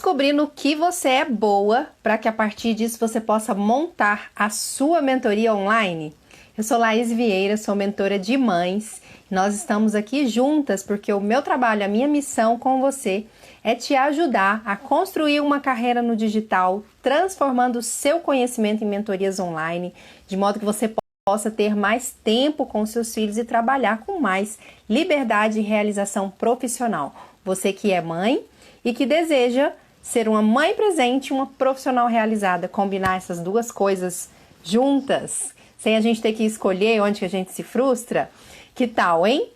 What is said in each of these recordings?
descobrir no que você é boa para que a partir disso você possa montar a sua mentoria online? Eu sou Laís Vieira, sou mentora de mães. Nós estamos aqui juntas porque o meu trabalho, a minha missão com você é te ajudar a construir uma carreira no digital, transformando o seu conhecimento em mentorias online, de modo que você possa ter mais tempo com seus filhos e trabalhar com mais liberdade e realização profissional. Você que é mãe e que deseja ser uma mãe presente e uma profissional realizada, combinar essas duas coisas juntas, sem a gente ter que escolher onde que a gente se frustra, que tal, hein?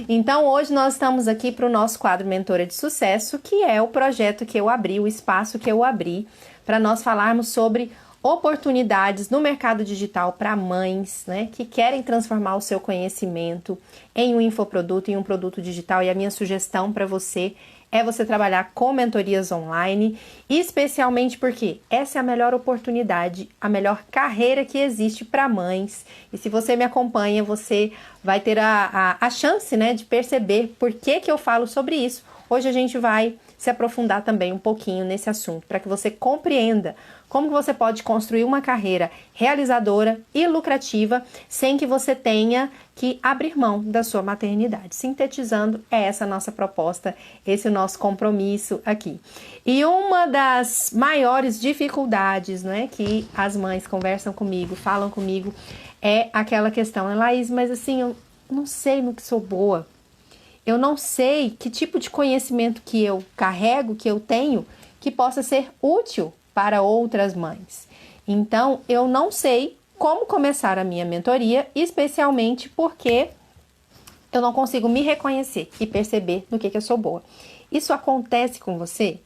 Então hoje nós estamos aqui para o nosso quadro Mentora de Sucesso, que é o projeto que eu abri, o espaço que eu abri, para nós falarmos sobre oportunidades no mercado digital para mães, né, que querem transformar o seu conhecimento em um infoproduto, em um produto digital. E a minha sugestão para você é você trabalhar com mentorias online, especialmente porque essa é a melhor oportunidade, a melhor carreira que existe para mães. E se você me acompanha, você vai ter a chance, né, de perceber por que eu falo sobre isso. Hoje a gente vai se aprofundar também um pouquinho nesse assunto, para que você compreenda como você pode construir uma carreira realizadora e lucrativa sem que você tenha que abrir mão da sua maternidade. Sintetizando, é essa a nossa proposta, esse é o nosso compromisso aqui. E uma das maiores dificuldades, né, que as mães conversam comigo, falam comigo, é aquela questão, Laís, mas assim, eu não sei no que sou boa. Eu não sei que tipo de conhecimento que eu carrego, que eu tenho, que possa ser útil para outras mães. Então, eu não sei como começar a minha mentoria, especialmente porque eu não consigo me reconhecer e perceber no que eu sou boa. Isso acontece com você?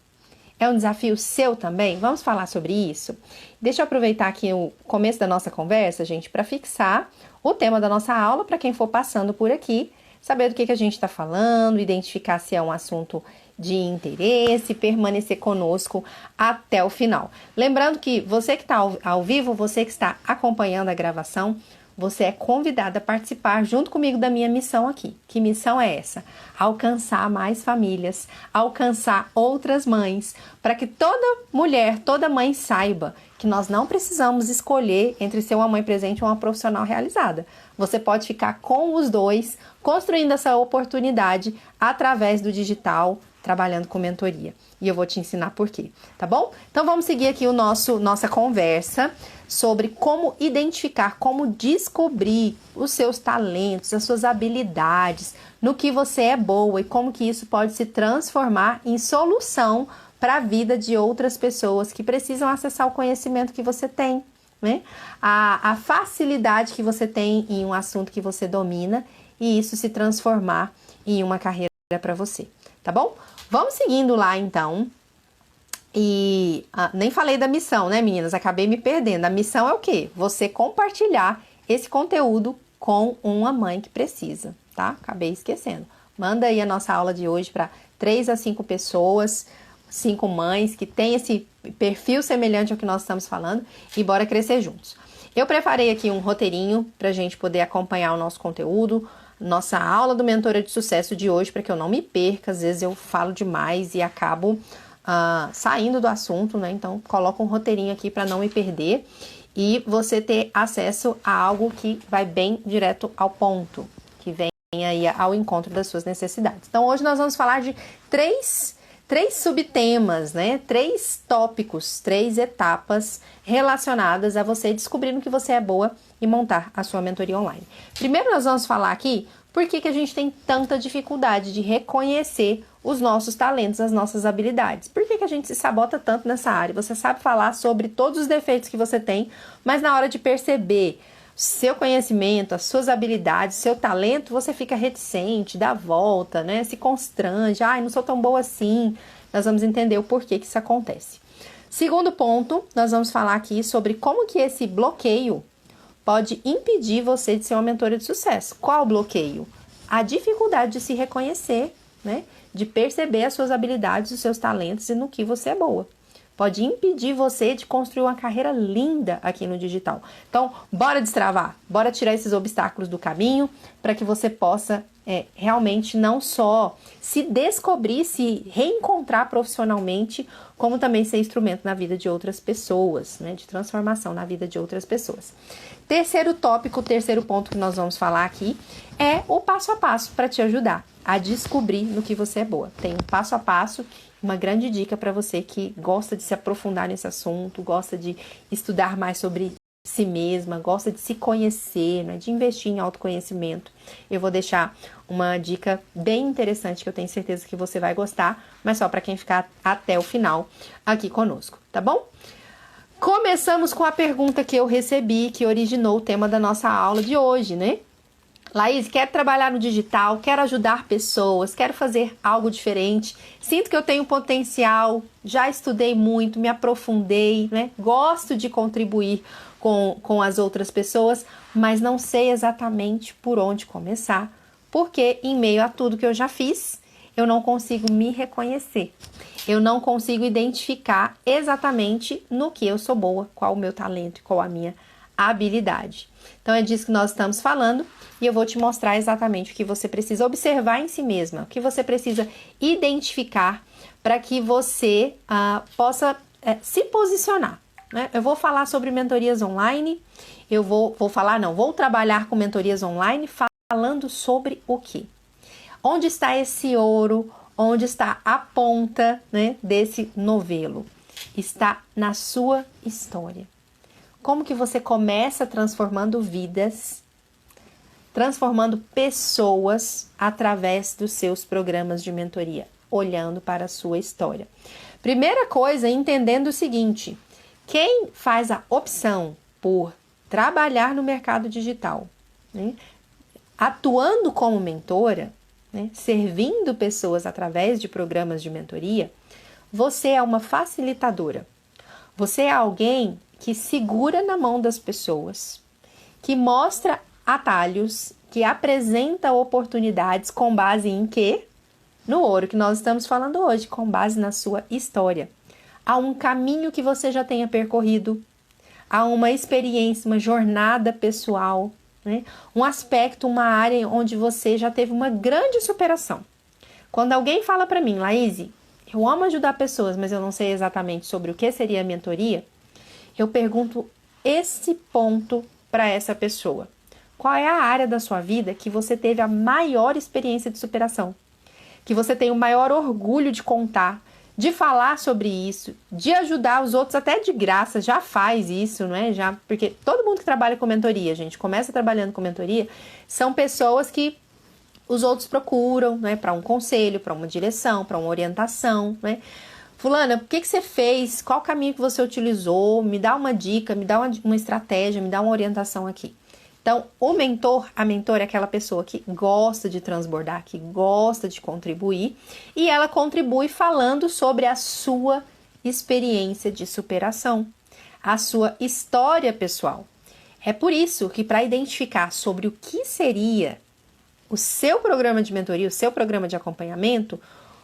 É um desafio seu também? Vamos falar sobre isso? Deixa eu aproveitar aqui o começo da nossa conversa, gente, para fixar o tema da nossa aula, para quem for passando por aqui, saber do que a gente está falando, identificar se é um assunto de interesse, permanecer conosco até o final. Lembrando que você que está ao vivo, você que está acompanhando a gravação, você é convidado a participar junto comigo da minha missão aqui. Que missão é essa? Alcançar mais famílias, alcançar outras mães, para que toda mulher, toda mãe saiba que nós não precisamos escolher entre ser uma mãe presente ou uma profissional realizada. Você pode ficar com os dois, construindo essa oportunidade através do digital, trabalhando com mentoria. E eu vou te ensinar por quê, tá bom? Então vamos seguir aqui nossa conversa sobre como identificar, como descobrir os seus talentos, as suas habilidades, no que você é boa e como que isso pode se transformar em solução para a vida de outras pessoas que precisam acessar o conhecimento que você tem, né? A facilidade que você tem em um assunto que você domina e isso se transformar em uma carreira para você, tá bom? Vamos seguindo lá então. E nem falei da missão, né, meninas? Acabei me perdendo. A missão é o quê? Você compartilhar esse conteúdo com uma mãe que precisa, tá? Acabei esquecendo. Manda aí a nossa aula de hoje para 3 a 5 pessoas, 5 mães que têm esse perfil semelhante ao que nós estamos falando e bora crescer juntos. Eu preparei aqui um roteirinho para a gente poder acompanhar o nosso conteúdo, nossa aula do Mentora de Sucesso de hoje, para que eu não me perca. Às vezes eu falo demais e acabo saindo do assunto, né? Então, coloca um roteirinho aqui para não me perder e você ter acesso a algo que vai bem direto ao ponto, que vem aí ao encontro das suas necessidades. Então, hoje nós vamos falar de três subtemas, né? 3 tópicos, 3 etapas relacionadas a você descobrir no que você é boa e montar a sua mentoria online. Primeiro nós vamos falar aqui por que a gente tem tanta dificuldade de reconhecer os nossos talentos, as nossas habilidades. Por que a gente se sabota tanto nessa área? Você sabe falar sobre todos os defeitos que você tem, mas na hora de perceber seu conhecimento, as suas habilidades, seu talento, você fica reticente, dá volta, né? Se constrange, não sou tão boa assim. Nós vamos entender o porquê que isso acontece. Segundo ponto, nós vamos falar aqui sobre como que esse bloqueio pode impedir você de ser uma mentora de sucesso. Qual o bloqueio? A dificuldade de se reconhecer, né? De perceber as suas habilidades, os seus talentos e no que você é boa. Pode impedir você de construir uma carreira linda aqui no digital. Então, bora destravar, bora tirar esses obstáculos do caminho para que você possa realmente não só se descobrir, se reencontrar profissionalmente, como também ser instrumento na vida de outras pessoas, né? De transformação na vida de outras pessoas. Terceiro tópico, terceiro ponto que nós vamos falar aqui é o passo a passo para te ajudar a descobrir no que você é boa. Tem um passo a passo, uma grande dica para você que gosta de se aprofundar nesse assunto, gosta de estudar mais sobre si mesma, gosta de se conhecer, né, de investir em autoconhecimento. Eu vou deixar uma dica bem interessante que eu tenho certeza que você vai gostar, mas só para quem ficar até o final aqui conosco, tá bom? Começamos com a pergunta que eu recebi, que originou o tema da nossa aula de hoje, né? Laís, quero trabalhar no digital, quero ajudar pessoas, quero fazer algo diferente, sinto que eu tenho potencial, já estudei muito, me aprofundei, né? Gosto de contribuir com as outras pessoas, mas não sei exatamente por onde começar, porque em meio a tudo que eu já fiz, eu não consigo me reconhecer. Eu não consigo identificar exatamente no que eu sou boa, qual o meu talento e qual a minha habilidade. Então é disso que nós estamos falando e eu vou te mostrar exatamente o que você precisa observar em si mesma, o que você precisa identificar para que você possa se posicionar, né? Eu vou falar sobre mentorias online, vou trabalhar com mentorias online falando sobre o quê? Onde está esse ouro? Onde está a ponta, né, desse novelo? Está na sua história. Como que você começa transformando vidas, transformando pessoas através dos seus programas de mentoria, olhando para a sua história. Primeira coisa, entendendo o seguinte, quem faz a opção por trabalhar no mercado digital, né, atuando como mentora, né, servindo pessoas através de programas de mentoria, você é uma facilitadora. Você é alguém que segura na mão das pessoas, que mostra atalhos, que apresenta oportunidades com base em quê? No ouro que nós estamos falando hoje, com base na sua história. Há um caminho que você já tenha percorrido, há uma experiência, uma jornada pessoal, né? Um aspecto, uma área onde você já teve uma grande superação. Quando alguém fala para mim, Laís, eu amo ajudar pessoas, mas eu não sei exatamente sobre o que seria a mentoria, eu pergunto esse ponto para essa pessoa. Qual é a área da sua vida que você teve a maior experiência de superação? Que você tem o maior orgulho de contar, de falar sobre isso, de ajudar os outros até de graça, já faz isso, não é? Já, porque todo mundo que trabalha com mentoria, gente, começa trabalhando com mentoria, são pessoas que os outros procuram, né, para um conselho, para uma direção, para uma orientação, né? Fulana, o que você fez? Qual caminho que você utilizou? Me dá uma dica, me dá uma estratégia, me dá uma orientação aqui. Então, o mentor, a mentora é aquela pessoa que gosta de transbordar, que gosta de contribuir, e ela contribui falando sobre a sua experiência de superação, a sua história pessoal. É por isso que, para identificar sobre o que seria o seu programa de mentoria, o seu programa de acompanhamento,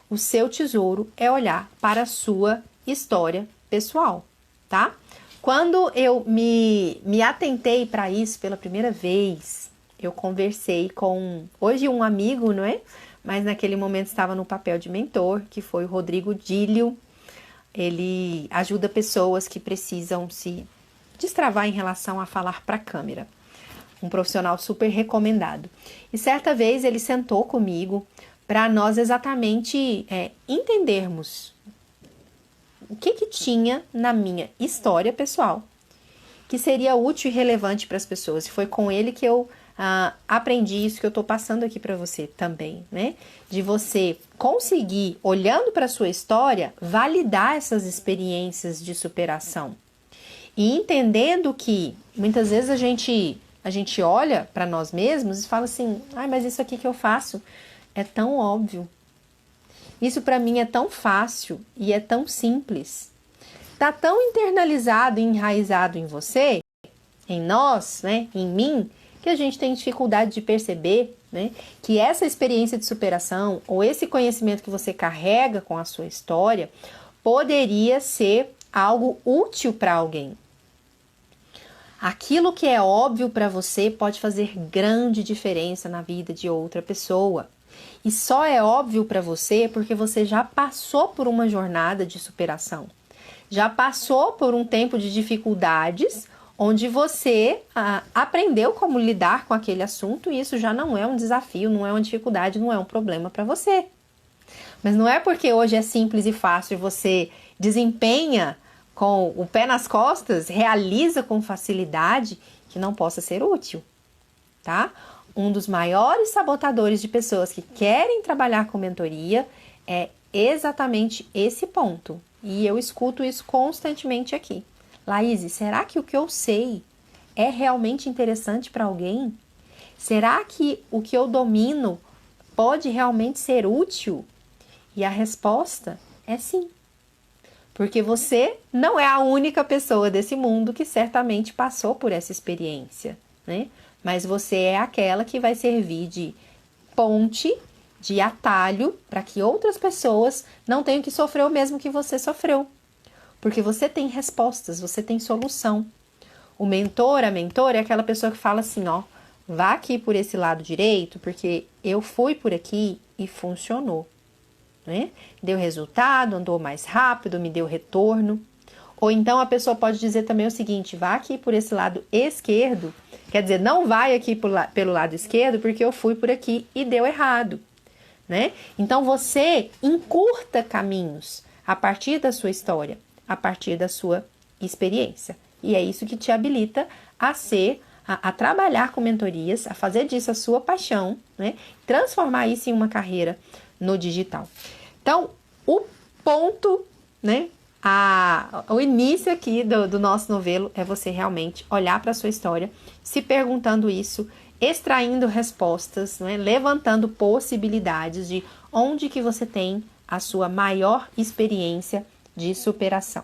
o seu tesouro é olhar para a sua história pessoal, tá? Quando eu me atentei para isso pela primeira vez, eu conversei com, hoje um amigo, não é? Mas naquele momento estava no papel de mentor, que foi o Rodrigo Dílio. Ele ajuda pessoas que precisam se destravar em relação a falar para a câmera. Um profissional super recomendado. E certa vez ele sentou comigo para nós exatamente entendermos o que tinha na minha história pessoal que seria útil e relevante para as pessoas. E foi com ele que eu aprendi isso que eu estou passando aqui para você também, né? De você conseguir, olhando para a sua história, validar essas experiências de superação. E entendendo que muitas vezes a gente olha para nós mesmos e fala assim, mas isso aqui que eu faço é tão óbvio. Isso para mim é tão fácil e é tão simples. Tá tão internalizado e enraizado em você, em nós, né, em mim, que a gente tem dificuldade de perceber, né, que essa experiência de superação ou esse conhecimento que você carrega com a sua história poderia ser algo útil para alguém. Aquilo que é óbvio para você pode fazer grande diferença na vida de outra pessoa. E só é óbvio para você porque você já passou por uma jornada de superação. Já passou por um tempo de dificuldades, onde você aprendeu como lidar com aquele assunto, e isso já não é um desafio, não é uma dificuldade, não é um problema para você. Mas não é porque hoje é simples e fácil, você desempenha com o pé nas costas, realiza com facilidade, que não possa ser útil, tá? Um dos maiores sabotadores de pessoas que querem trabalhar com mentoria é exatamente esse ponto. E eu escuto isso constantemente aqui. Laís, será que o que eu sei é realmente interessante para alguém? Será que o que eu domino pode realmente ser útil? E a resposta é sim. Porque você não é a única pessoa desse mundo que certamente passou por essa experiência, né? Mas você é aquela que vai servir de ponte, de atalho, para que outras pessoas não tenham que sofrer o mesmo que você sofreu. Porque você tem respostas, você tem solução. O mentor, a mentora é aquela pessoa que fala assim, ó, vá aqui por esse lado direito, porque eu fui por aqui e funcionou. Né? Deu resultado, andou mais rápido, me deu retorno. Ou então a pessoa pode dizer também o seguinte, vá aqui por esse lado esquerdo, quer dizer, não vai aqui pelo lado esquerdo porque eu fui por aqui e deu errado. Né? Então você encurta caminhos a partir da sua história, a partir da sua experiência. E é isso que te habilita a trabalhar com mentorias, a fazer disso a sua paixão, né? Transformar isso em uma carreira no digital. Então, o ponto, né? O início aqui do nosso novelo é você realmente olhar para a sua história, se perguntando isso, extraindo respostas, né? Levantando possibilidades de onde que você tem a sua maior experiência de superação.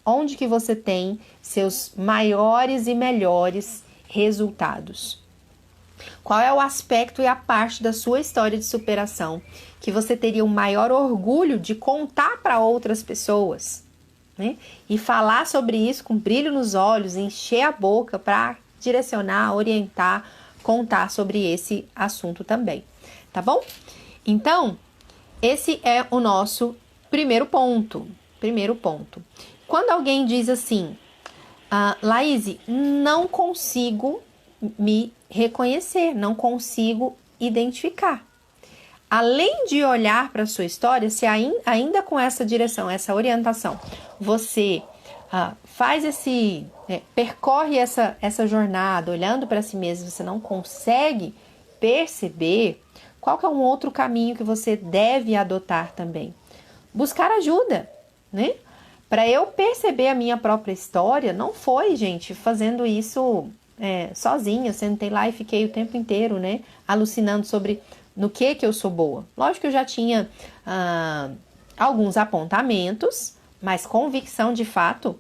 Onde que você tem seus maiores e melhores resultados. Qual é o aspecto e a parte da sua história de superação que você teria o maior orgulho de contar para outras pessoas, né? E falar sobre isso com brilho nos olhos, encher a boca para direcionar, orientar, contar sobre esse assunto também, tá bom? Então, esse é o nosso primeiro ponto. Quando alguém diz assim, Laís, não consigo me reconhecer, não consigo identificar. Além de olhar para a sua história, se ainda com essa direção, essa orientação, você faz percorre essa jornada, olhando para si mesmo, você não consegue perceber, qual que é um outro caminho que você deve adotar também? Buscar ajuda, né? Para eu perceber a minha própria história, não foi, gente, fazendo isso sozinha. Eu sentei lá e fiquei o tempo inteiro, né, alucinando sobre no que eu sou boa. Lógico que eu já tinha alguns apontamentos, mas convicção de fato,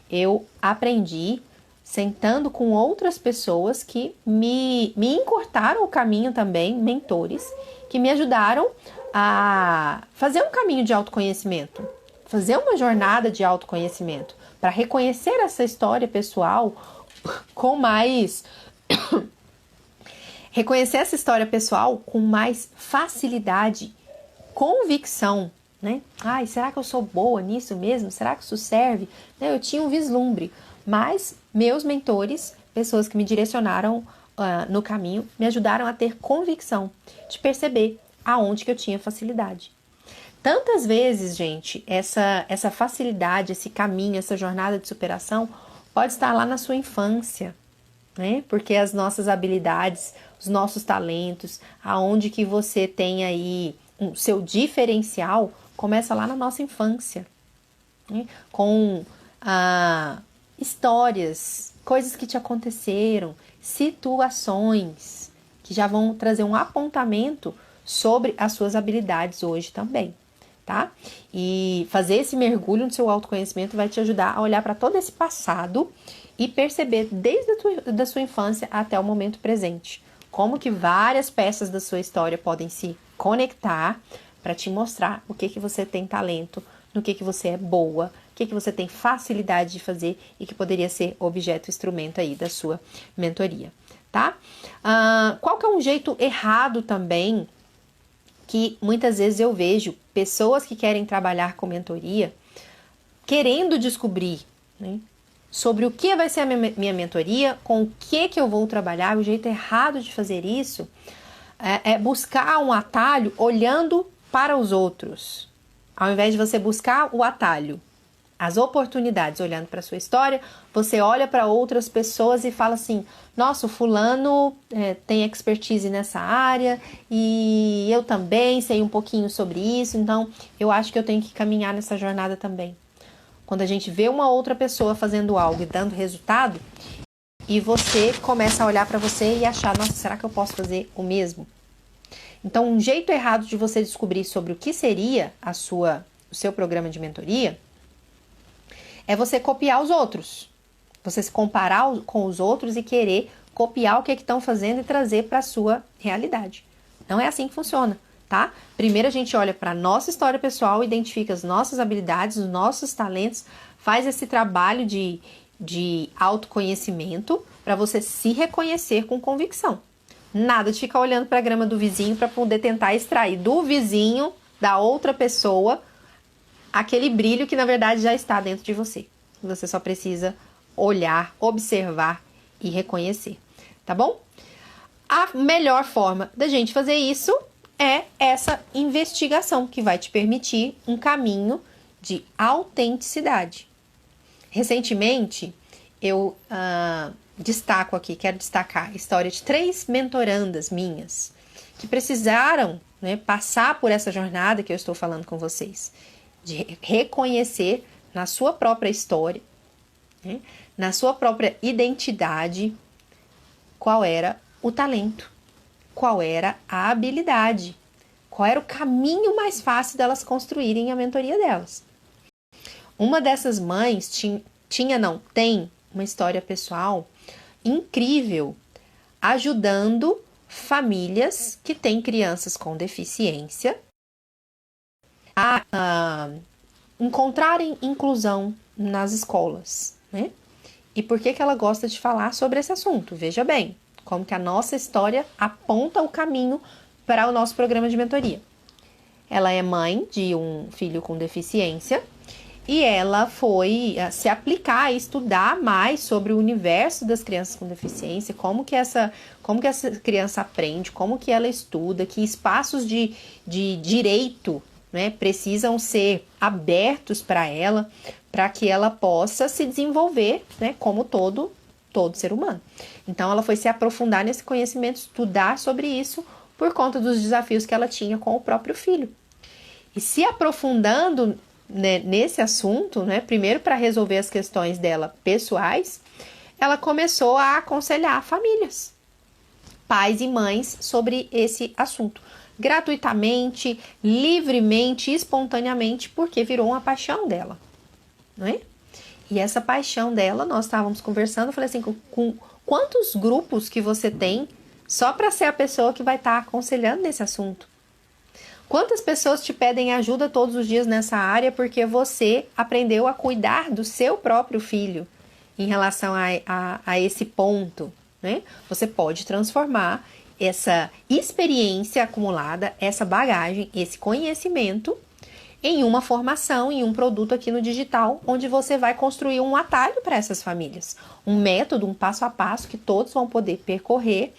eu aprendi sentando com outras pessoas que me encurtaram o caminho também, mentores, que me ajudaram a fazer um caminho de autoconhecimento. Fazer uma jornada de autoconhecimento, para reconhecer essa história pessoal com mais... reconhecer essa história pessoal com mais facilidade, convicção, né? Ai, será que eu sou boa nisso mesmo? Será que isso serve? Eu tinha um vislumbre, mas meus mentores, pessoas que me direcionaram no caminho, me ajudaram a ter convicção de perceber aonde que eu tinha facilidade. Tantas vezes, gente, essa facilidade, esse caminho, essa jornada de superação pode estar lá na sua infância, né? Porque as nossas habilidades, os nossos talentos, aonde que você tem aí o seu diferencial, começa lá na nossa infância, né? Com histórias, coisas que te aconteceram, situações que já vão trazer um apontamento sobre as suas habilidades hoje também. Tá? E fazer esse mergulho no seu autoconhecimento vai te ajudar a olhar para todo esse passado e perceber desde a sua infância até o momento presente, como que várias peças da sua história podem se conectar para te mostrar o que você tem talento, no que você é boa, que você tem facilidade de fazer e que poderia ser objeto, instrumento aí da sua mentoria, tá? Qual que é um jeito errado também que muitas vezes eu vejo pessoas que querem trabalhar com mentoria querendo descobrir, né, sobre o que vai ser a minha mentoria, com o que eu vou trabalhar. O jeito errado de fazer isso é buscar um atalho olhando para os outros, ao invés de você buscar o atalho, as oportunidades olhando para a sua história. Você olha para outras pessoas e fala assim: nossa, o fulano tem expertise nessa área e eu também sei um pouquinho sobre isso, então eu acho que eu tenho que caminhar nessa jornada também. Quando a gente vê uma outra pessoa fazendo algo e dando resultado, e você começa a olhar para você e achar: nossa, será que eu posso fazer o mesmo? Então, um jeito errado de você descobrir sobre o que seria o seu programa de mentoria é você copiar os outros. Você se comparar com os outros e querer copiar o que estão fazendo e trazer para a sua realidade. Não é assim que funciona, tá? Primeiro a gente olha para a nossa história pessoal, identifica as nossas habilidades, os nossos talentos, faz esse trabalho de autoconhecimento para você se reconhecer com convicção. Nada de ficar olhando para a grama do vizinho para poder tentar extrair do vizinho, da outra pessoa, aquele brilho que na verdade já está dentro de você. Você só precisa olhar, observar e reconhecer, tá bom? A melhor forma da gente fazer isso é essa investigação que vai te permitir um caminho de autenticidade. Recentemente, eu quero destacar a história de 3 mentorandas minhas que precisaram, né, passar por essa jornada que eu estou falando com vocês, de reconhecer na sua própria história, né, na sua própria identidade, qual era o talento, qual era a habilidade, qual era o caminho mais fácil delas construírem a mentoria delas. Uma dessas mães tem uma história pessoal incrível, ajudando famílias que têm crianças com deficiência a encontrarem inclusão nas escolas, né? E por que ela gosta de falar sobre esse assunto? Veja bem, como que a nossa história aponta o caminho para o nosso programa de mentoria. Ela é mãe de um filho com deficiência e ela foi se aplicar e estudar mais sobre o universo das crianças com deficiência, como que essa criança aprende, como que ela estuda, que espaços de direito, né, precisam ser abertos para ela, para que ela possa se desenvolver, né, como todo ser humano. Então ela foi se aprofundar nesse conhecimento, estudar sobre isso por conta dos desafios que ela tinha com o próprio filho. E se aprofundando, né, nesse assunto, né, primeiro para resolver as questões dela pessoais, ela começou a aconselhar famílias, pais e mães, sobre esse assunto, gratuitamente, livremente, espontaneamente, porque virou uma paixão dela, né? E essa paixão dela, nós estávamos conversando, eu falei assim: com quantos grupos que você tem só para ser a pessoa que vai estar aconselhando nesse assunto? Quantas pessoas te pedem ajuda todos os dias nessa área porque você aprendeu a cuidar do seu próprio filho em relação a esse ponto, né? Você pode transformar essa experiência acumulada, essa bagagem, esse conhecimento em uma formação, em um produto aqui no digital, onde você vai construir um atalho para essas famílias, um método, um passo a passo que todos vão poder percorrer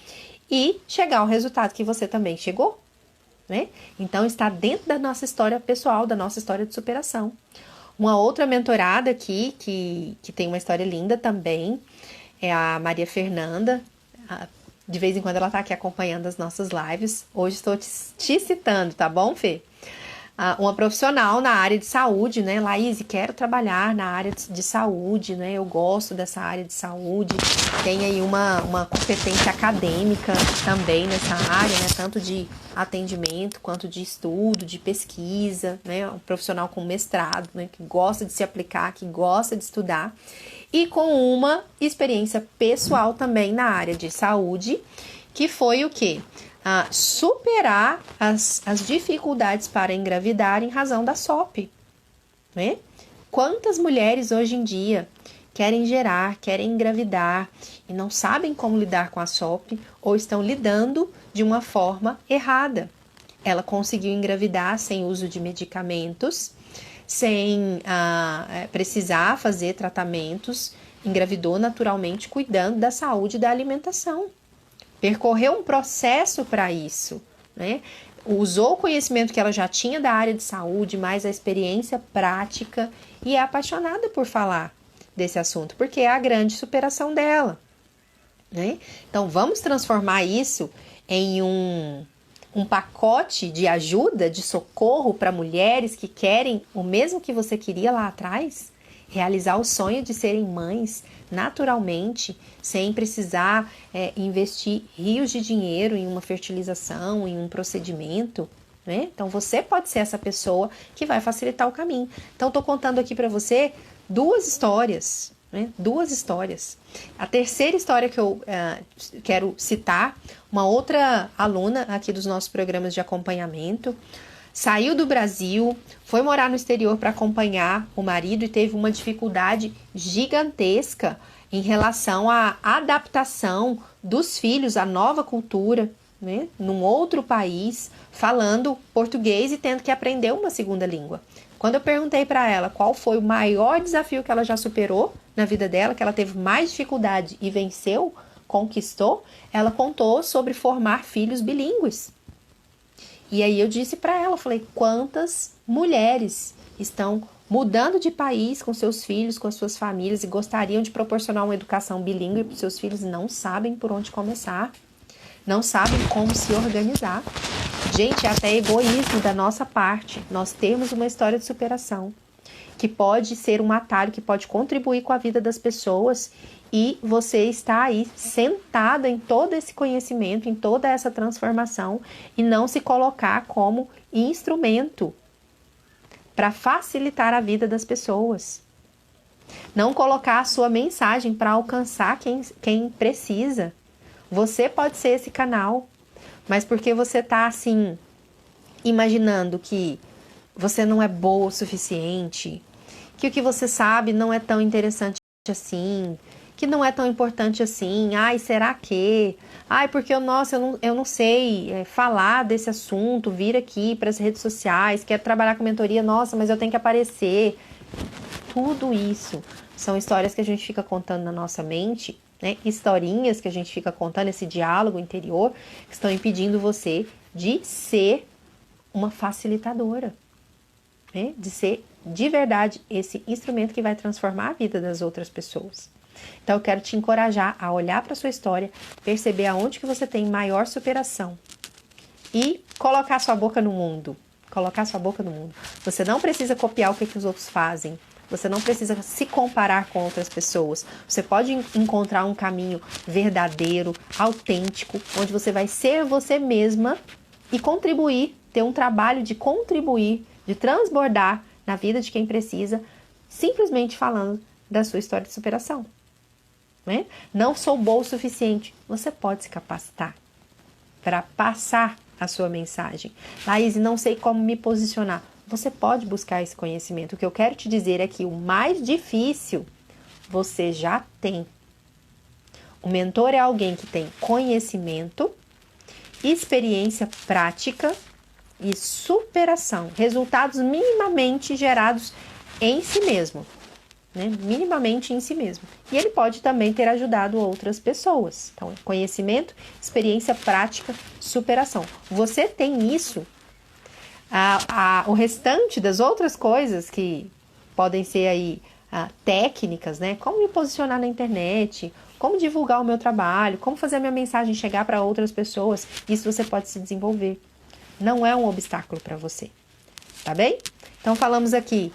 e chegar ao resultado que você também chegou, né? Então está dentro da nossa história pessoal, da nossa história de superação. Uma outra mentorada aqui, que tem uma história linda também, é a Maria Fernanda. De vez em quando ela está aqui acompanhando as nossas lives. Hoje estou te citando, tá bom, Fê? Uma profissional na área de saúde, né? Laís, quero trabalhar na área de saúde, né? Eu gosto dessa área de saúde. Tem aí uma competência acadêmica também nessa área, né? Tanto de atendimento quanto de estudo, de pesquisa, né? Um profissional com mestrado, né? Que gosta de se aplicar, que gosta de estudar. E com uma experiência pessoal também na área de saúde, que foi o quê? Superar as dificuldades para engravidar em razão da SOP, né? Quantas mulheres hoje em dia querem gerar, querem engravidar e não sabem como lidar com a SOP ou estão lidando de uma forma errada? Ela conseguiu engravidar sem uso de medicamentos, sem precisar fazer tratamentos, engravidou naturalmente cuidando da saúde e da alimentação. Percorreu um processo para isso, né? Usou o conhecimento que ela já tinha da área de saúde, mais a experiência prática e é apaixonada por falar desse assunto, porque é a grande superação dela, né? Então, vamos transformar isso em um pacote de ajuda, de socorro para mulheres que querem o mesmo que você queria lá atrás, realizar o sonho de serem mães naturalmente, sem precisar investir rios de dinheiro em uma fertilização, em um procedimento, né? Então, você pode ser essa pessoa que vai facilitar o caminho. Então, estou contando aqui para você duas histórias, né? Duas histórias. A terceira história que eu quero citar, uma outra aluna aqui dos nossos programas de acompanhamento, saiu do Brasil, foi morar no exterior para acompanhar o marido e teve uma dificuldade gigantesca em relação à adaptação dos filhos à nova cultura, né? Num outro país, falando português e tendo que aprender uma segunda língua. Quando eu perguntei para ela qual foi o maior desafio que ela já superou na vida dela, que ela teve mais dificuldade e venceu, conquistou, ela contou sobre formar filhos bilíngues. E aí eu disse para ela, falei, quantas mulheres estão mudando de país com seus filhos, com as suas famílias e gostariam de proporcionar uma educação bilíngue para os seus filhos e não sabem por onde começar, não sabem como se organizar. Gente, é até egoísmo da nossa parte nós termos uma história de superação que pode ser um atalho, que pode contribuir com a vida das pessoas e você está aí sentada em todo esse conhecimento, em toda essa transformação e não se colocar como instrumento para facilitar a vida das pessoas. Não colocar a sua mensagem para alcançar quem precisa. Você pode ser esse canal, mas porque você está assim, imaginando que você não é boa o suficiente, que o que você sabe não é tão interessante assim, que não é tão importante assim, ai, será que? Ai, porque eu não sei falar desse assunto, vir aqui para as redes sociais, quero trabalhar com mentoria, nossa, mas eu tenho que aparecer. Tudo isso são histórias que a gente fica contando na nossa mente, né? Historinhas que a gente fica contando, esse diálogo interior, que estão impedindo você de ser uma facilitadora, né? De ser de verdade esse instrumento que vai transformar a vida das outras pessoas. Então eu quero te encorajar a olhar para a sua história, perceber aonde que você tem maior superação e colocar sua boca no mundo. Colocar sua boca no mundo. Você não precisa copiar o que os outros fazem. Você não precisa se comparar com outras pessoas. Você pode encontrar um caminho verdadeiro, autêntico, onde você vai ser você mesma e contribuir, ter um trabalho de contribuir, de transbordar na vida de quem precisa, simplesmente falando da sua história de superação. Né? Não sou boa o suficiente. Você pode se capacitar para passar a sua mensagem. Laís, não sei como me posicionar. Você pode buscar esse conhecimento. O que eu quero te dizer é que o mais difícil você já tem. O mentor é alguém que tem conhecimento, experiência prática e superação. Resultados minimamente gerados em si mesmo. Né? Minimamente em si mesmo. E ele pode também ter ajudado outras pessoas. Então, conhecimento, experiência prática, superação. Você tem isso. O restante das outras coisas que podem ser aí técnicas, né? Como me posicionar na internet, como divulgar o meu trabalho, como fazer a minha mensagem chegar para outras pessoas, isso você pode se desenvolver. Não é um obstáculo para você, tá bem? Então falamos aqui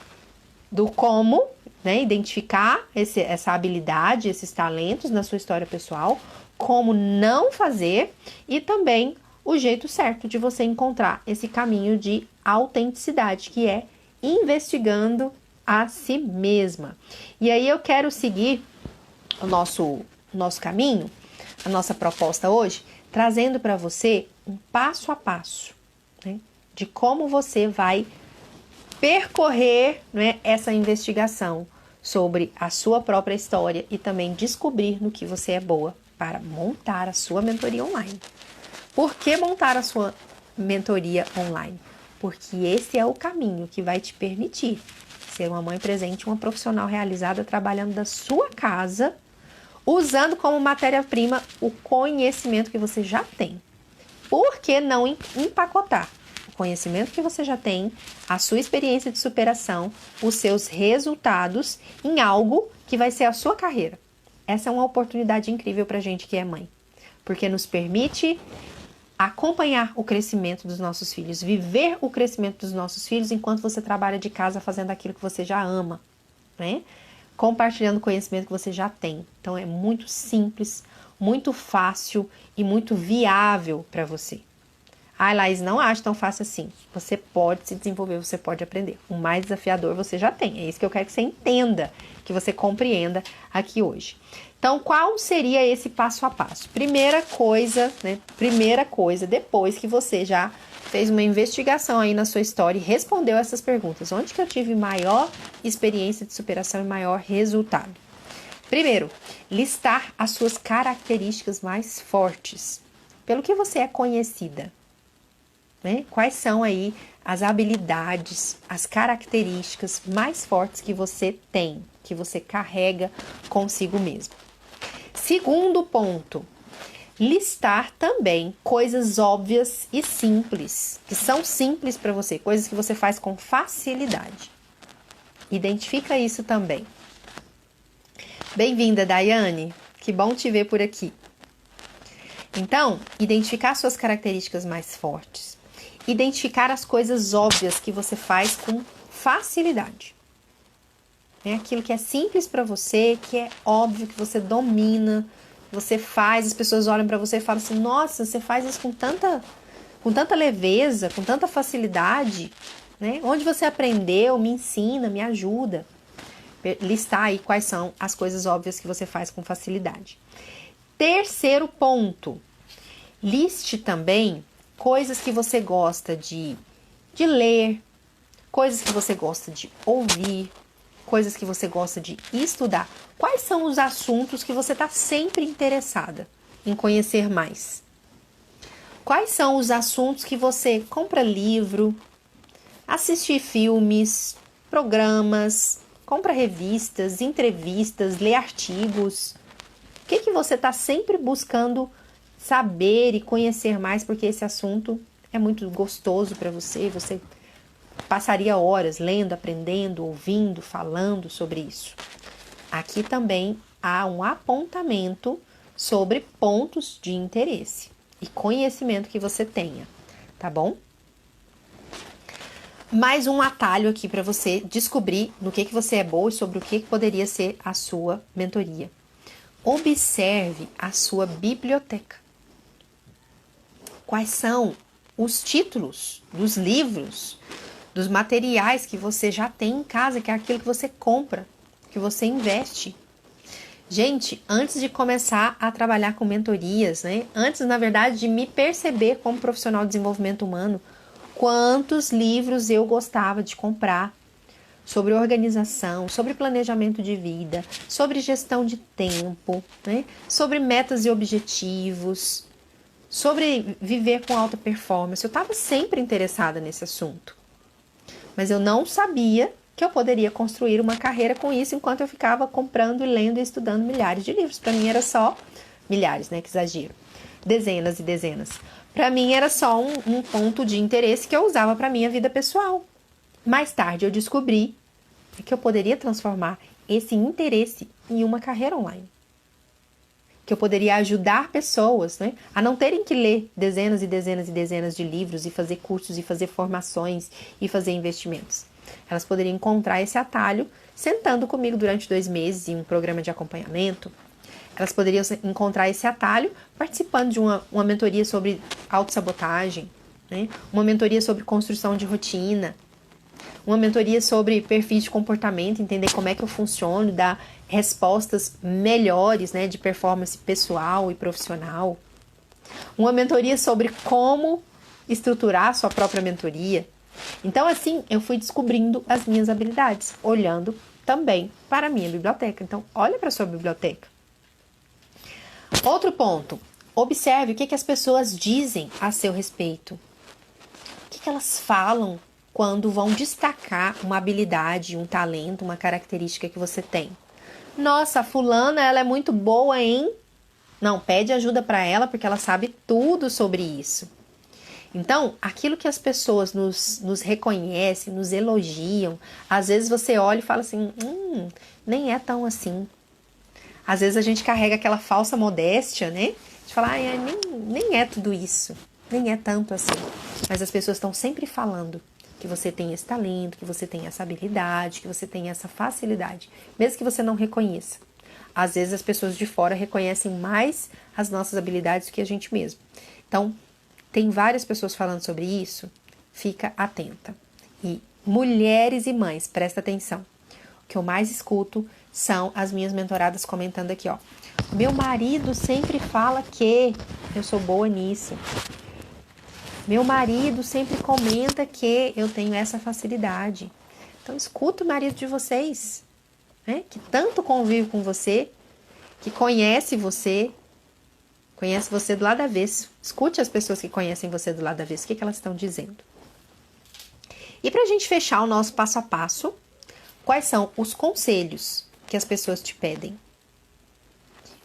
do como, né, identificar essa habilidade, esses talentos na sua história pessoal, como não fazer e também o jeito certo de você encontrar esse caminho de autenticidade, que é investigando a si mesma. E aí eu quero seguir o nosso caminho, a nossa proposta hoje, trazendo para você um passo a passo, né, de como você vai percorrer, né, essa investigação sobre a sua própria história e também descobrir no que você é boa para montar a sua mentoria online. Por que montar a sua mentoria online? Porque esse é o caminho que vai te permitir ser uma mãe presente, uma profissional realizada trabalhando da sua casa, usando como matéria-prima o conhecimento que você já tem. Por que não empacotar o conhecimento que você já tem, a sua experiência de superação, os seus resultados em algo que vai ser a sua carreira? Essa é uma oportunidade incrível para a gente que é mãe, porque nos permite acompanhar o crescimento dos nossos filhos, viver o crescimento dos nossos filhos enquanto você trabalha de casa fazendo aquilo que você já ama, né? Compartilhando o conhecimento que você já tem. Então é muito simples, muito fácil e muito viável para você. Ai, Laís, não acho tão fácil assim. Você pode se desenvolver, você pode aprender. O mais desafiador você já tem. É isso que eu quero que você entenda, que você compreenda aqui hoje. Então, qual seria esse passo a passo? Primeira coisa, depois que você já fez uma investigação aí na sua história e respondeu essas perguntas. Onde que eu tive maior experiência de superação e maior resultado? Primeiro, listar as suas características mais fortes. Pelo que você é conhecida, né? Quais são aí as habilidades, as características mais fortes que você tem, que você carrega consigo mesmo. Segundo ponto, listar também coisas óbvias e simples, que são simples para você, coisas que você faz com facilidade. Identifica isso também. Bem-vinda, Daiane, que bom te ver por aqui. Então, identificar suas características mais fortes. Identificar as coisas óbvias que você faz com facilidade. É aquilo que é simples para você, que é óbvio, que você domina, você faz, as pessoas olham para você e falam assim, nossa, você faz isso com tanta leveza, com tanta facilidade, né? Onde você aprendeu? Me ensina, me ajuda. Listar aí quais são as coisas óbvias que você faz com facilidade. Terceiro ponto, liste também coisas que você gosta de ler, coisas que você gosta de ouvir, coisas que você gosta de estudar. Quais são os assuntos que você está sempre interessada em conhecer mais? Quais são os assuntos que você compra livro, assiste filmes, programas, compra revistas, entrevistas, lê artigos? O que você está sempre buscando saber e conhecer mais, porque esse assunto é muito gostoso para você, você passaria horas lendo, aprendendo, ouvindo, falando sobre isso. Aqui também há um apontamento sobre pontos de interesse e conhecimento que você tenha, tá bom? Mais um atalho aqui para você descobrir no que você é boa e sobre o que poderia ser a sua mentoria. Observe a sua biblioteca. Quais são os títulos dos livros, dos materiais que você já tem em casa, que é aquilo que você compra, que você investe. Gente, antes de começar a trabalhar com mentorias, né? Antes, na verdade, de me perceber como profissional de desenvolvimento humano, quantos livros eu gostava de comprar sobre organização, sobre planejamento de vida, sobre gestão de tempo, né? Sobre metas e objetivos, sobre viver com alta performance. Eu estava sempre interessada nesse assunto. Mas eu não sabia que eu poderia construir uma carreira com isso enquanto eu ficava comprando, lendo e estudando milhares de livros. Para mim era só milhares, né? Que exagero. Dezenas e dezenas. Para mim era só um ponto de interesse que eu usava para minha vida pessoal. Mais tarde eu descobri que eu poderia transformar esse interesse em uma carreira online. Que eu poderia ajudar pessoas, né, a não terem que ler dezenas e dezenas e dezenas de livros e fazer cursos e fazer formações e fazer investimentos. Elas poderiam encontrar esse atalho sentando comigo durante 2 meses em um programa de acompanhamento. Elas poderiam encontrar esse atalho participando de uma mentoria sobre autossabotagem, né, uma mentoria sobre construção de rotina, uma mentoria sobre perfis de comportamento, entender como é que eu funciono, dar respostas melhores, né, de performance pessoal e profissional. Uma mentoria sobre como estruturar a sua própria mentoria. Então, assim, eu fui descobrindo as minhas habilidades, olhando também para a minha biblioteca. Então, olha para a sua biblioteca. Outro ponto, observe o que as pessoas dizem a seu respeito. O que elas falam quando vão destacar uma habilidade, um talento, uma característica que você tem. Nossa, a fulana, ela é muito boa em... Não, pede ajuda para ela porque ela sabe tudo sobre isso. Então, aquilo que as pessoas nos reconhecem, nos elogiam, às vezes você olha e fala assim, nem é tão assim. Às vezes a gente carrega aquela falsa modéstia, né? De falar, nem é tudo isso, nem é tanto assim. Mas as pessoas estão sempre falando que você tem esse talento, que você tem essa habilidade, que você tem essa facilidade, mesmo que você não reconheça. Às vezes as pessoas de fora reconhecem mais as nossas habilidades do que a gente mesmo. Então, tem várias pessoas falando sobre isso, fica atenta. E mulheres e mães, presta atenção. O que eu mais escuto são as minhas mentoradas comentando aqui, ó. Meu marido sempre fala que eu sou boa nisso. Meu marido sempre comenta que eu tenho essa facilidade. Então, escuta o marido de vocês, né? Que tanto convive com você, que conhece você do lado avesso. Escute as pessoas que conhecem você do lado avesso, o que elas estão dizendo. E para a gente fechar o nosso passo a passo, quais são os conselhos que as pessoas te pedem?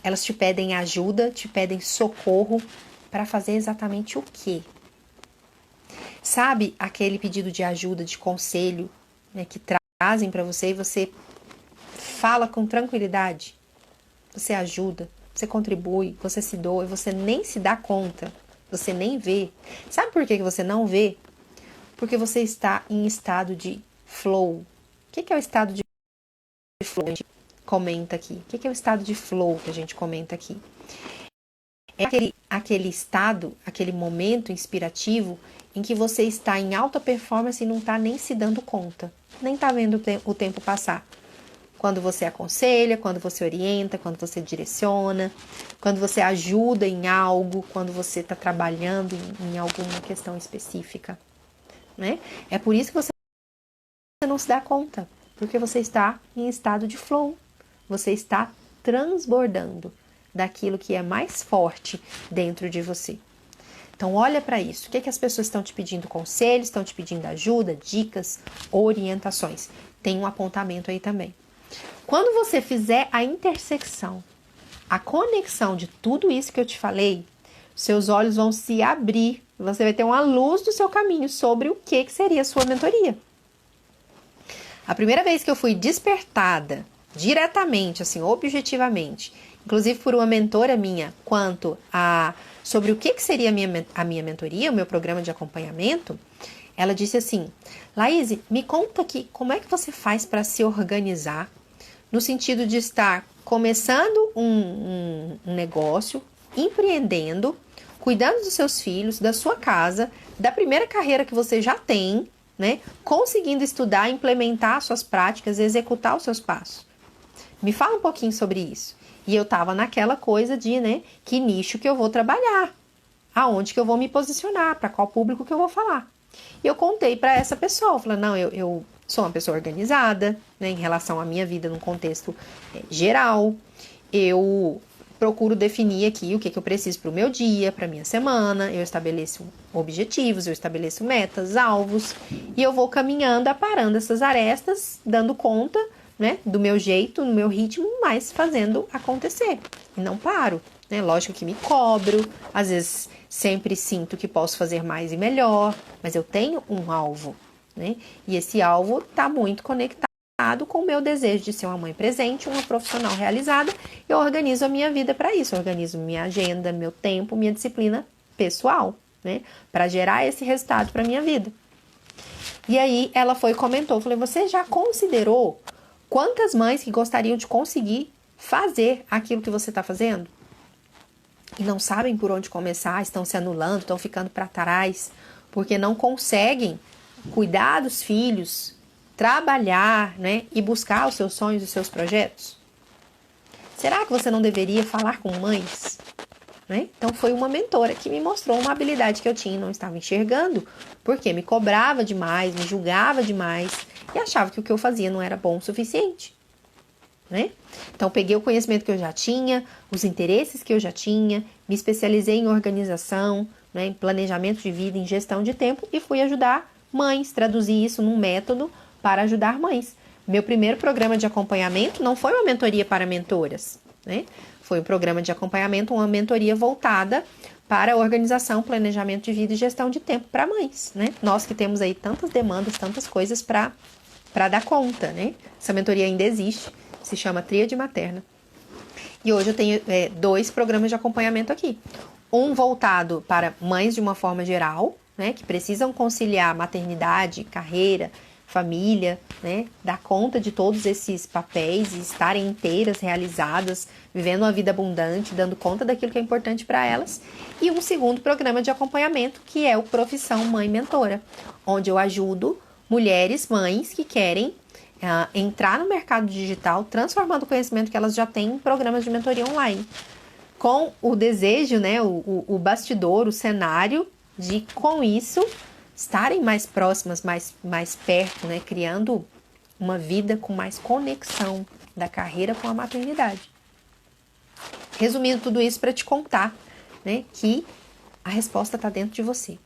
Elas te pedem ajuda, te pedem socorro para fazer exatamente o quê? Sabe aquele pedido de ajuda, de conselho, né, que trazem para você e você fala com tranquilidade? Você ajuda, você contribui, você se doa e você nem se dá conta, você nem vê. Sabe por que você não vê? Porque você está em estado de flow. O que é o estado de flow que a gente comenta aqui? O que é o estado de flow que a gente comenta aqui? É aquele estado, aquele momento inspirativo em que você está em alta performance e não está nem se dando conta, nem está vendo o tempo passar. Quando você aconselha, quando você orienta, quando você direciona, quando você ajuda em algo, quando você está trabalhando em alguma questão específica, né? É por isso que você não se dá conta, porque você está em estado de flow, você está transbordando daquilo que é mais forte dentro de você. Então, olha para isso. O que as pessoas estão te pedindo? Conselhos, estão te pedindo ajuda, dicas, orientações. Tem um apontamento aí também. Quando você fizer a intersecção, a conexão de tudo isso que eu te falei, seus olhos vão se abrir, você vai ter uma luz do seu caminho sobre o que seria a sua mentoria. A primeira vez que eu fui despertada, diretamente, assim, objetivamente, inclusive por uma mentora minha, quanto a sobre o que seria a minha mentoria, o meu programa de acompanhamento, ela disse assim, Laís, me conta aqui, como é que você faz para se organizar no sentido de estar começando um negócio, empreendendo, cuidando dos seus filhos, da sua casa, da primeira carreira que você já tem, né? Conseguindo estudar, implementar suas práticas, executar os seus passos. Me fala um pouquinho sobre isso. E eu tava naquela coisa de, né, que nicho que eu vou trabalhar, aonde que eu vou me posicionar, para qual público que eu vou falar. E eu contei para essa pessoa, falei, não, eu sou uma pessoa organizada, né, em relação à minha vida num contexto geral. Eu procuro definir aqui o que eu preciso para o meu dia, para a minha semana. Eu estabeleço objetivos, eu estabeleço metas, alvos. E eu vou caminhando, aparando essas arestas, dando conta, né, do meu jeito, no meu ritmo, mas fazendo acontecer. E não paro, né? Lógico que me cobro, às vezes sempre sinto que posso fazer mais e melhor, mas eu tenho um alvo, né? E esse alvo está muito conectado com o meu desejo de ser uma mãe presente, uma profissional realizada. Eu organizo a minha vida para isso, eu organizo minha agenda, meu tempo, minha disciplina pessoal, né? Para gerar esse resultado para minha vida. E aí ela foi e comentou, falei, você já considerou quantas mães que gostariam de conseguir fazer aquilo que você está fazendo? E não sabem por onde começar, estão se anulando, estão ficando para trás, porque não conseguem cuidar dos filhos, trabalhar, né, e buscar os seus sonhos e os seus projetos? Será que você não deveria falar com mães? né? Então foi uma mentora que me mostrou uma habilidade que eu tinha e não estava enxergando, porque me cobrava demais, me julgava demais e achava que o que eu fazia não era bom o suficiente, né? Então peguei o conhecimento que eu já tinha, os interesses que eu já tinha, me especializei em organização, né, em planejamento de vida, em gestão de tempo e fui ajudar mães, traduzir isso num método para ajudar mães. Meu primeiro programa de acompanhamento não foi uma mentoria para mentoras, né? Foi um programa de acompanhamento, uma mentoria voltada para organização, planejamento de vida e gestão de tempo para mães, né? Nós que temos aí tantas demandas, tantas coisas para dar conta, né? Essa mentoria ainda existe, se chama Tríade Materna. E hoje eu tenho 2 programas de acompanhamento aqui. Um voltado para mães de uma forma geral, né? Que precisam conciliar maternidade, carreira, família, né? Dar conta de todos esses papéis e estarem inteiras, realizadas, vivendo uma vida abundante, dando conta daquilo que é importante para elas. E um segundo programa de acompanhamento, que é o Profissão Mãe Mentora, onde eu ajudo mulheres, mães que querem entrar no mercado digital, transformando o conhecimento que elas já têm em programas de mentoria online. Com o desejo, né, o bastidor, o cenário de, com isso, estarem mais próximas, mais perto, né, criando uma vida com mais conexão da carreira com a maternidade. Resumindo tudo isso para te contar, né, que a resposta está dentro de você.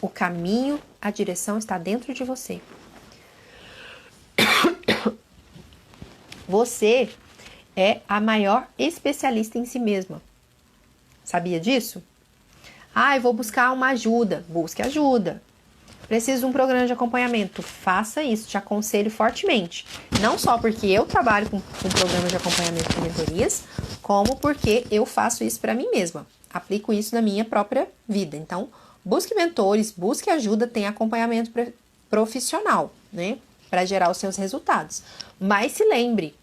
O caminho, a direção está dentro de você. Você é a maior especialista em si mesma. Sabia disso? Eu vou buscar uma ajuda. Busque ajuda. Preciso de um programa de acompanhamento. Faça isso, te aconselho fortemente. Não só porque eu trabalho com programas de acompanhamento e mentorias, como porque eu faço isso para mim mesma. Aplico isso na minha própria vida. Então, busque mentores, busque ajuda, tenha acompanhamento profissional, né? Para gerar os seus resultados. Mas se lembre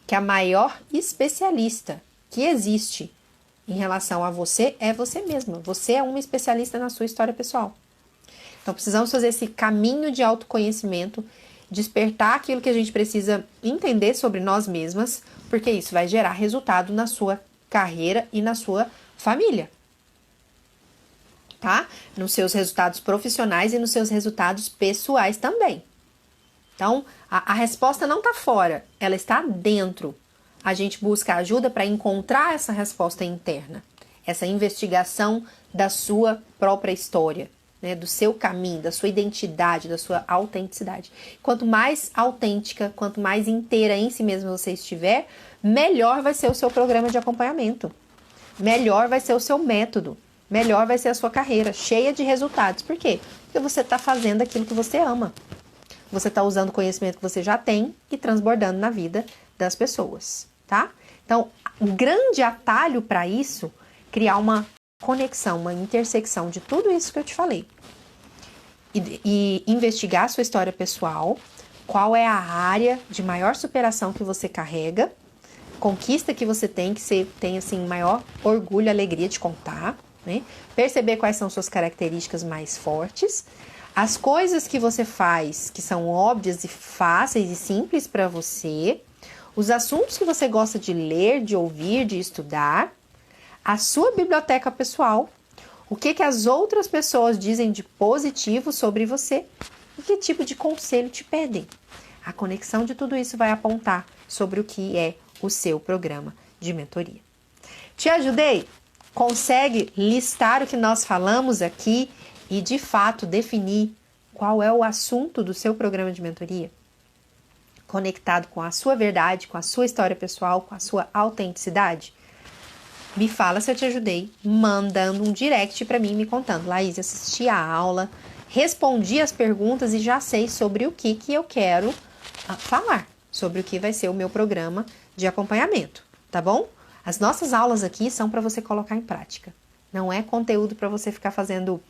que a maior especialista que existe em relação a você é você mesma. Você é uma especialista na sua história pessoal. Então, precisamos fazer esse caminho de autoconhecimento, despertar aquilo que a gente precisa entender sobre nós mesmas, porque isso vai gerar resultado na sua carreira e na sua família, tá? Nos seus resultados profissionais e nos seus resultados pessoais também. Então, a resposta não está fora, ela está dentro. A gente busca ajuda para encontrar essa resposta interna, essa investigação da sua própria história, né, do seu caminho, da sua identidade, da sua autenticidade. Quanto mais autêntica, quanto mais inteira em si mesma você estiver, melhor vai ser o seu programa de acompanhamento, melhor vai ser o seu método, melhor vai ser a sua carreira, cheia de resultados. Por quê? Porque você está fazendo aquilo que você ama. Você está usando o conhecimento que você já tem e transbordando na vida das pessoas, tá? Então, um grande atalho para isso, criar uma conexão, uma intersecção de tudo isso que eu te falei. E investigar a sua história pessoal, qual é a área de maior superação que você carrega, conquista que você tem, que você tem, assim, maior orgulho, alegria de contar, né? Perceber quais são suas características mais fortes, as coisas que você faz que são óbvias e fáceis e simples para você, os assuntos que você gosta de ler, de ouvir, de estudar, a sua biblioteca pessoal, o que as outras pessoas dizem de positivo sobre você e que tipo de conselho te pedem. A conexão de tudo isso vai apontar sobre o que é o seu programa de mentoria. Te ajudei? Consegue listar o que nós falamos aqui e, de fato, definir qual é o assunto do seu programa de mentoria? Conectado com a sua verdade, com a sua história pessoal, com a sua autenticidade? Me fala se eu te ajudei, mandando um direct para mim, me contando. Laís, assisti a aula, respondi as perguntas e já sei sobre o que eu quero falar, sobre o que vai ser o meu programa de acompanhamento, tá bom? As nossas aulas aqui são para você colocar em prática. Não é conteúdo para você ficar fazendo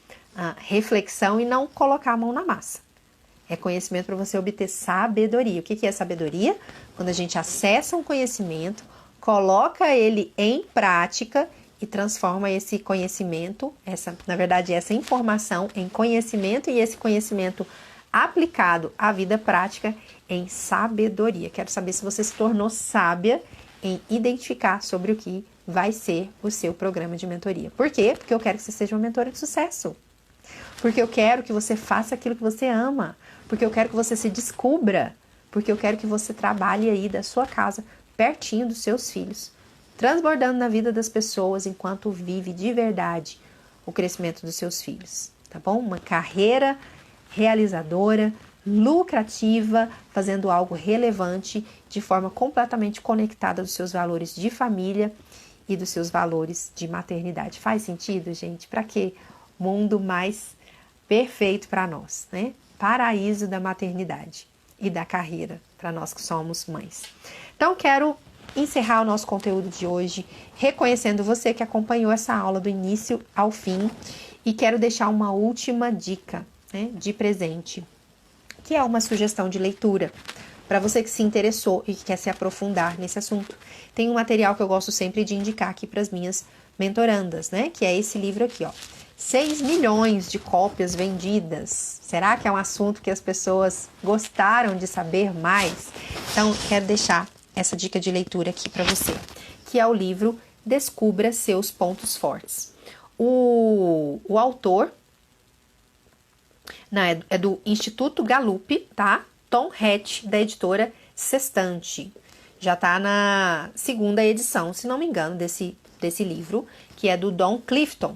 reflexão e não colocar a mão na massa. É conhecimento para você obter sabedoria. O que é sabedoria? Quando a gente acessa um conhecimento, coloca ele em prática e transforma esse conhecimento, essa informação em conhecimento e esse conhecimento aplicado à vida prática em sabedoria. Quero saber se você se tornou sábia em identificar sobre o que vai ser o seu programa de mentoria. Por quê? Porque eu quero que você seja uma mentora de sucesso. Porque eu quero que você faça aquilo que você ama. Porque eu quero que você se descubra. Porque eu quero que você trabalhe aí da sua casa, pertinho dos seus filhos, transbordando na vida das pessoas enquanto vive de verdade o crescimento dos seus filhos, tá bom? Uma carreira realizadora, lucrativa, fazendo algo relevante de forma completamente conectada dos seus valores de família e dos seus valores de maternidade. Faz sentido, gente? Para quê? Mundo mais perfeito para nós, né? Paraíso da maternidade e da carreira para nós que somos mães. Então, quero encerrar o nosso conteúdo de hoje reconhecendo você que acompanhou essa aula do início ao fim e quero deixar uma última dica, né, de presente, que é uma sugestão de leitura para você que se interessou e que quer se aprofundar nesse assunto. Tem um material que eu gosto sempre de indicar aqui para as minhas mentorandas, né, que é esse livro aqui, ó. 6 milhões de cópias vendidas. Será que é um assunto que as pessoas gostaram de saber mais? Então, quero deixar essa dica de leitura aqui para você, que é o livro Descubra Seus Pontos Fortes. O autor é do Instituto Gallup, tá? Tom Hatch, da editora Sextante. Já tá na 2ª edição, se não me engano, desse livro, que é do Don Clifton,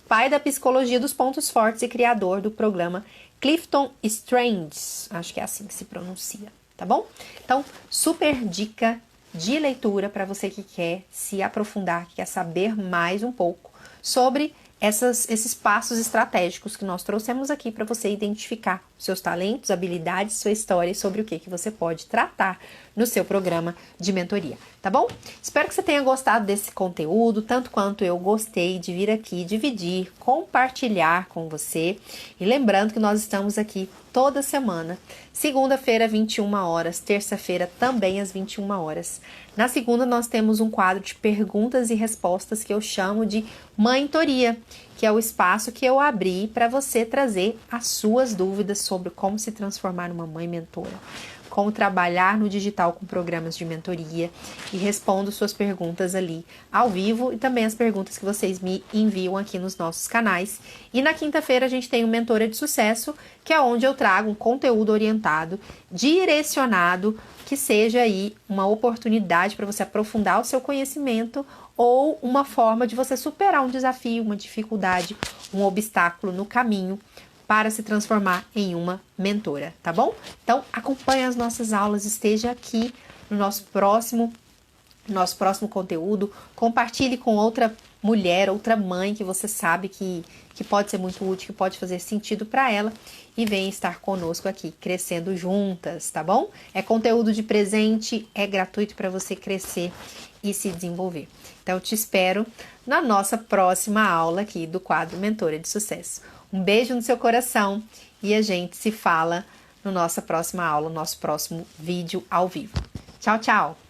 pai da psicologia dos pontos fortes e criador do programa Clifton Strengths. Acho que é assim que se pronuncia, tá bom? Então, super dica de leitura para você que quer se aprofundar, que quer saber mais um pouco sobre esses passos estratégicos que nós trouxemos aqui para você identificar seus talentos, habilidades, sua história e sobre o que você pode tratar no seu programa de mentoria, tá bom? Espero que você tenha gostado desse conteúdo, tanto quanto eu gostei de vir aqui, dividir, compartilhar com você. E lembrando que nós estamos aqui toda semana, segunda-feira, 21 horas, terça-feira também às 21 horas. Na segunda, nós temos um quadro de perguntas e respostas que eu chamo de Mentoria, que é o espaço que eu abri para você trazer as suas dúvidas sobre como se transformar numa mãe mentora, como trabalhar no digital com programas de mentoria, e respondo suas perguntas ali ao vivo e também as perguntas que vocês me enviam aqui nos nossos canais. E na quinta-feira a gente tem o Mentora de Sucesso, que é onde eu trago um conteúdo orientado, direcionado, que seja aí uma oportunidade para você aprofundar o seu conhecimento ou uma forma de você superar um desafio, uma dificuldade, um obstáculo no caminho para se transformar em uma mentora, tá bom? Então, acompanhe as nossas aulas, esteja aqui no nosso próximo conteúdo, compartilhe com outra mulher, outra mãe que você sabe que pode ser muito útil, que pode fazer sentido para ela, e venha estar conosco aqui, crescendo juntas, tá bom? É conteúdo de presente, é gratuito para você crescer e se desenvolver. Então, eu te espero na nossa próxima aula aqui do quadro Mentora de Sucesso. Um beijo no seu coração e a gente se fala na nossa próxima aula, no nosso próximo vídeo ao vivo. Tchau, tchau!